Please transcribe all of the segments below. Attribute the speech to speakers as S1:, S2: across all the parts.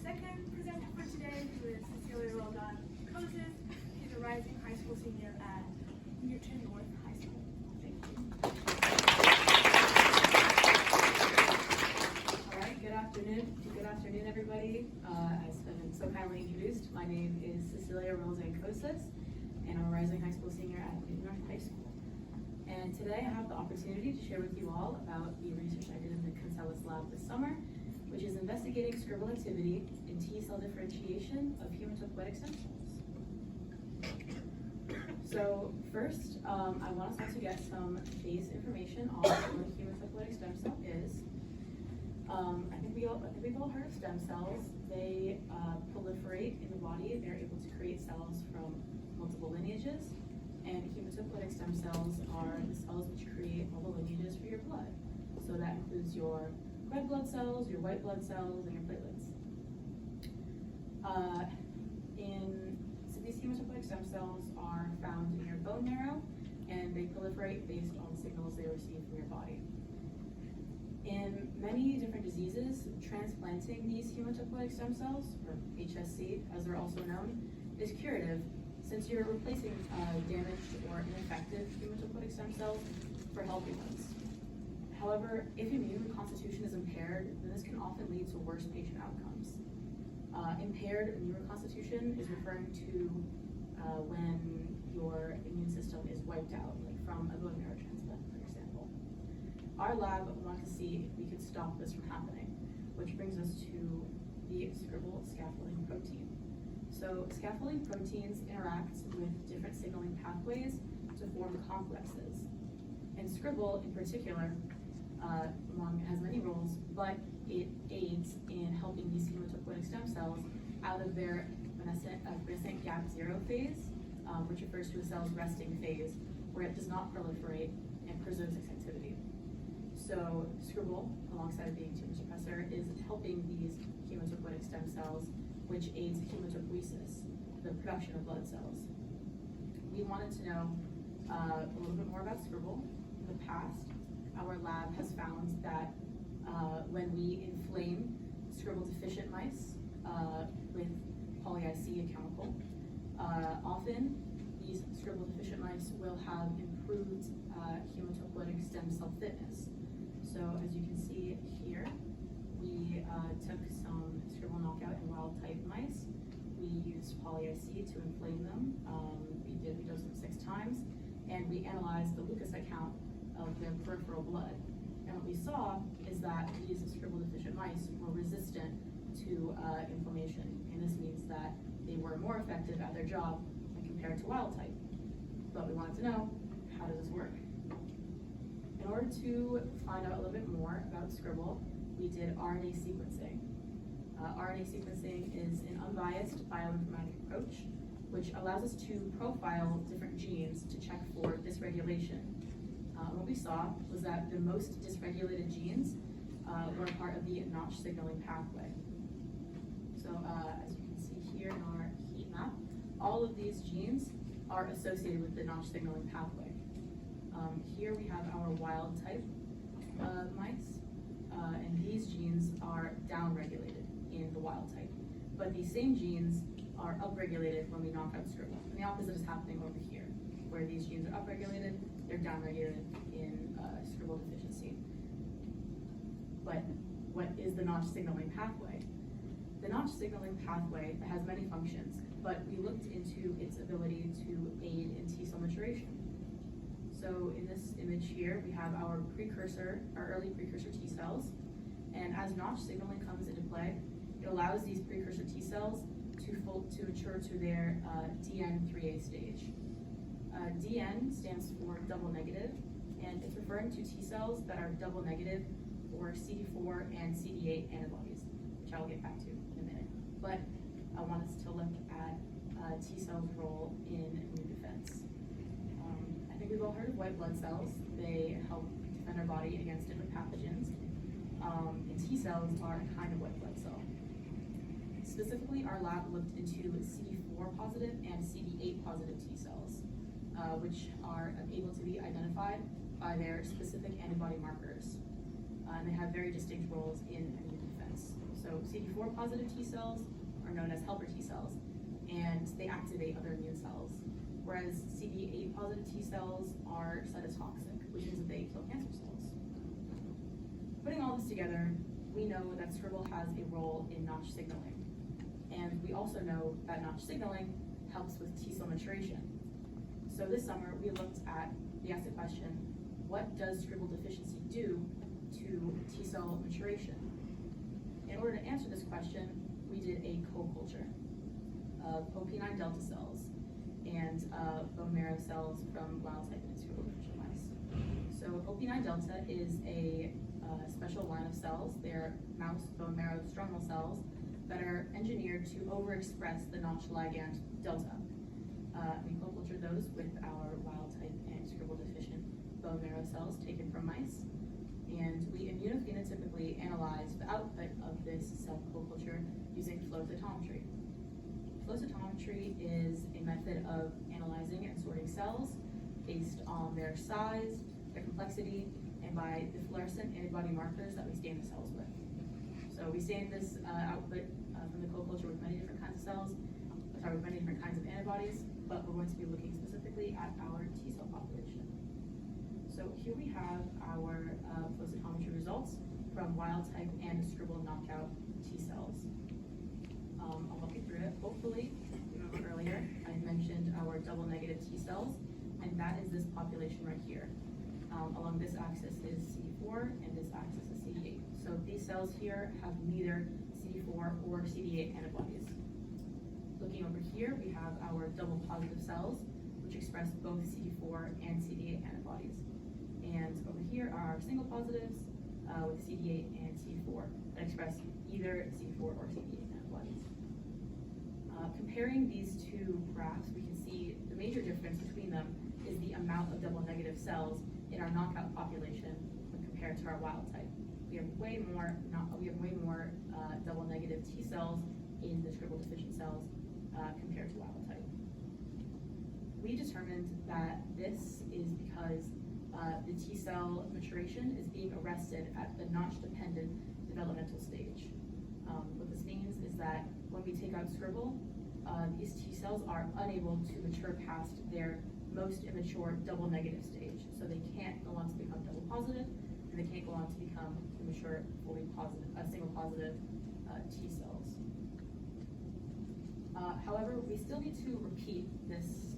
S1: second presenter for today, who is Cecilia. She's a rising high school senior at Newton North High School. Thank you.
S2: All right, good afternoon. Good afternoon, everybody. As been so kindly introduced, my name is Cecilia and I'm a rising high school senior at Newton North High School. And today I have the opportunity to share with you all about the research I did in the Concelis lab this summer, which is investigating scribble activity in T-cell differentiation of hematopoietic stem cells. So first, I want us all to get some base information on what a hematopoietic stem cell is. I think we've all heard of stem cells. They proliferate in the body. They're able to create cells from multiple lineages, and hematopoietic stem cells are the cells which create all the lineages for your blood. So that includes your red blood cells, your white blood cells, and your platelets. So these hematopoietic stem cells are found in your bone marrow, and they proliferate based on signals they receive from your body. In many different diseases, transplanting these hematopoietic stem cells, or HSC as they're also known, is curative, since you're replacing damaged or ineffective hematopoietic stem cells for healthy ones. However, if immune reconstitution is impaired, then this can often lead to worse patient outcomes. Impaired immune reconstitution is referring to when your immune system is wiped out, like from a bone marrow transplant, for example. Our lab wanted to see if we could stop this from happening, which brings us to the scribble scaffolding protein. So scaffolding proteins interact with different signaling pathways to form complexes. And scribble in particular has many roles, but it aids in helping these hematopoietic stem cells out of their senescent gap 0 phase, which refers to a cell's resting phase, where it does not proliferate and preserves its activity. So scribble, alongside being tumor suppressor, is helping these hematopoietic stem cells, which aids hematopoiesis, the production of blood cells. We wanted to know a little bit more about scribble. In the past, our lab has found that when we inflame scribble-deficient mice with poly-IC, a chemical, often these scribble-deficient mice will have improved hematopoietic stem cell fitness. So as you can see here, we took some scribble knockout in wild-type mice. We used poly-IC to inflame them. We dosed them 6 times, and we analyzed the leukocyte count of their peripheral blood. And what we saw is that these scribble-deficient mice were resistant to inflammation, and this means that they were more effective at their job when compared to wild type. But we wanted to know, how does this work? In order to find out a little bit more about scribble, we did RNA sequencing. RNA sequencing is an unbiased bioinformatic approach, which allows us to profile different genes to check for dysregulation. What we saw was that the most dysregulated genes were part of the Notch signaling pathway. So as you can see here in our heat map, all of these genes are associated with the Notch signaling pathway. Here we have our wild type mice, and these genes are downregulated in the wild type. But these same genes are upregulated when we knock out scribble. And the opposite is happening over here, where these genes are upregulated, they're downregulated in scribble deficiency. But what is the Notch signaling pathway? The Notch signaling pathway has many functions, but we looked into its ability to aid in T-cell maturation. So in this image here, we have our early precursor T cells, and as Notch signaling comes into play, it allows these precursor T cells to mature to their DN3A stage. DN stands for double negative, and it's referring to T cells that are double negative for CD4 and CD8 antibodies, which I'll get back to in a minute. But I want us to look at T cells' role in immune defense. I think we've all heard of white blood cells. They help defend our body against different pathogens. And T cells are a kind of white blood cell. Specifically, our lab looked into CD4 positive and CD8 positive T cells, which are able to be identified by their specific antibody markers. And they have very distinct roles in immune defense. So CD4 CD4 positive T cells are known as helper T cells, and they activate other immune cells, whereas CD8 positive T cells are cytotoxic, which means that they kill cancer cells. Putting all this together, we know that Scribble has a role in Notch signaling, and we also know that Notch signaling helps with T cell maturation. So this summer, we asked the question, what does Scribble deficiency do to T cell maturation? In order to answer this question, we did a co-culture of OP9 delta cells and bone marrow cells from wild type and Scribble deficient mice. So OP9 delta is a special line of cells. They're mouse bone marrow stromal cells that are engineered to overexpress the Notch ligand delta. We co-cultured those with our wild type and Scribble deficient bone marrow cells taken from mice, and we immunophenotypically analyzed the output of this cell co-culture using flow cytometry. Flow cytometry is a method of analyzing and sorting cells based on their size, their complexity, and by the fluorescent antibody markers that we stain the cells with. So we stain this output from the co-culture with many different kinds of cells, with many different kinds of antibodies, but we're going to be looking specifically at our T cell population. So here we have our flow cytometry results from wild type and Scribble knockout T cells. I'll walk you through it. Hopefully, you remember earlier, I mentioned our double negative T cells, and that is this population right here. Along this axis is CD4, and this axis is CD8. So these cells here have neither CD4 or CD8 antibodies. Looking over here, we have our double positive cells, which express both CD4 and CD8 antibodies. And over here are our single positives with CD8 and CD4 that express either CD4 or CD8 antibodies. Comparing these two graphs, we can see the major difference between them is the amount of double negative cells in our knockout population when compared to our wild type. We have way more double negative T cells in the Scribble deficient cells compared to wild type. We determined that this is because the T cell maturation is being arrested at the Notch-dependent developmental stage. What this means is that when we take out Scribble, these T cells are unable to mature past their most immature double negative stage. So they can't go on to become double positive, and they can't go on to become mature fully positive, single positive T cells. However, we still need to repeat this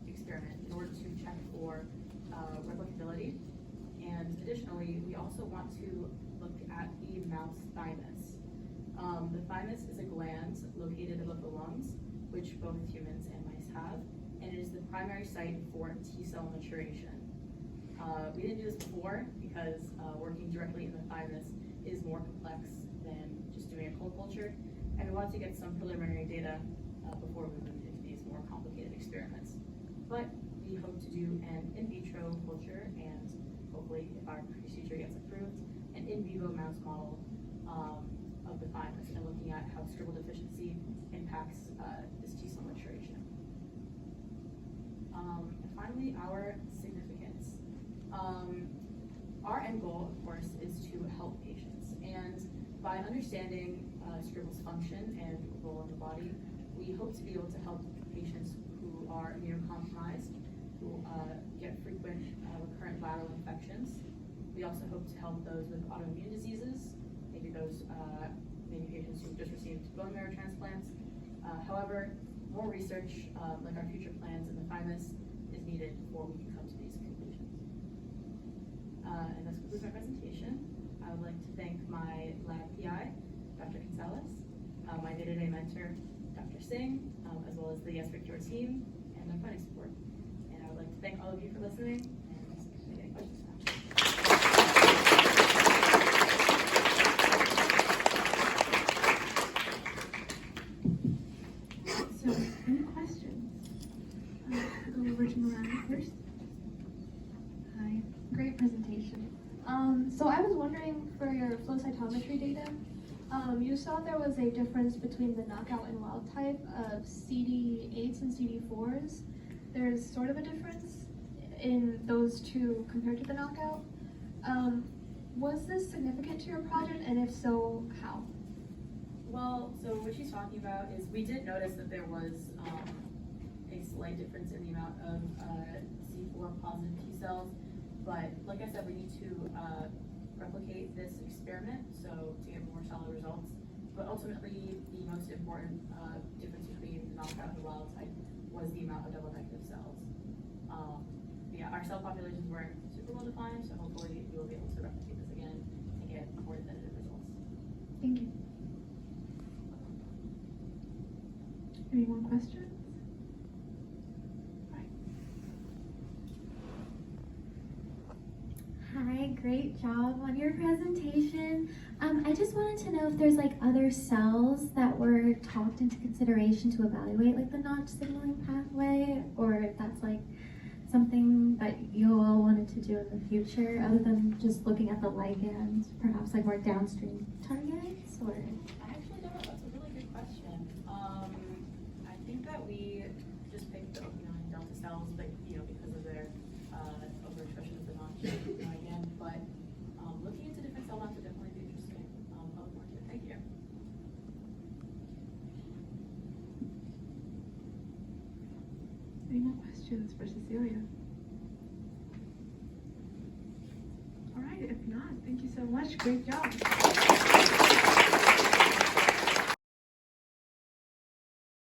S2: experiment in order to check for replicability. And additionally, we also want to look at the mouse thymus. The thymus is a gland located above the lungs, which both humans and mice have, and it is the primary site for T cell maturation. We didn't do this before because working directly in the thymus is more complex than just doing a cold culture, and we wanted to get some preliminary data before we moved into these more complicated experiments. But we hope to do an in vitro culture, and hopefully, if our procedure gets approved, an in vivo mouse model of the thymus, and looking at how Scribble deficiency impacts this T cell maturation. And finally, our significance. Our end goal, of course, is to help patients, and by understanding Scribble's function and role in the body, we hope to be able to help patients who are immunocompromised, who get frequent recurrent viral infections. We also hope to help those with autoimmune diseases, maybe patients who just received bone marrow transplants. However, more research, like our future plans in the thymus, is needed before we can come to these conclusions. And this concludes my presentation. I would like to thank my lab PI, Dr. Gonzalez, my day-to-day mentor, Dr. Singh, as well as the Yes for Cure team, and my funding support. And I would like to thank all of you for listening, and if you have any questions now.
S1: So, any questions? I'll go over to Miranda first.
S3: Hi, great presentation. So I was wondering for your flow cytometry data, you saw there was a difference between the knockout and wild type of CD8s and CD4s. There's sort of a difference in those two compared to the knockout. Was this significant to your project, and if so, how?
S2: Well, so what she's talking about is we did notice that there was a slight difference in the amount of C4 positive T cells, but like I said, we need to replicate this experiment so to get more solid results. But ultimately, the most important difference between the knockout and the wild type was the amount of double negative cells. Yeah, our cell populations weren't super well defined, so hopefully we will be able to replicate this again and get more definitive results.
S3: Thank you.
S4: Any more questions?
S5: Hi, great job on your presentation. I just wanted to know if there's like other cells that were talked into consideration to evaluate like the Notch signaling pathway, or if that's like something that you all wanted to do in the future other than just looking at the ligands, perhaps like more downstream targets, or?
S2: I actually don't know. That's a really good question. I think that we just picked the opioid and delta cells, but because of their overexpression of the Notch ligand. But looking into different cell lines would definitely be interesting. I'll look more into it. Thank you.
S4: Any more questions for Cecilia? All right, if not, thank you so much. Great job.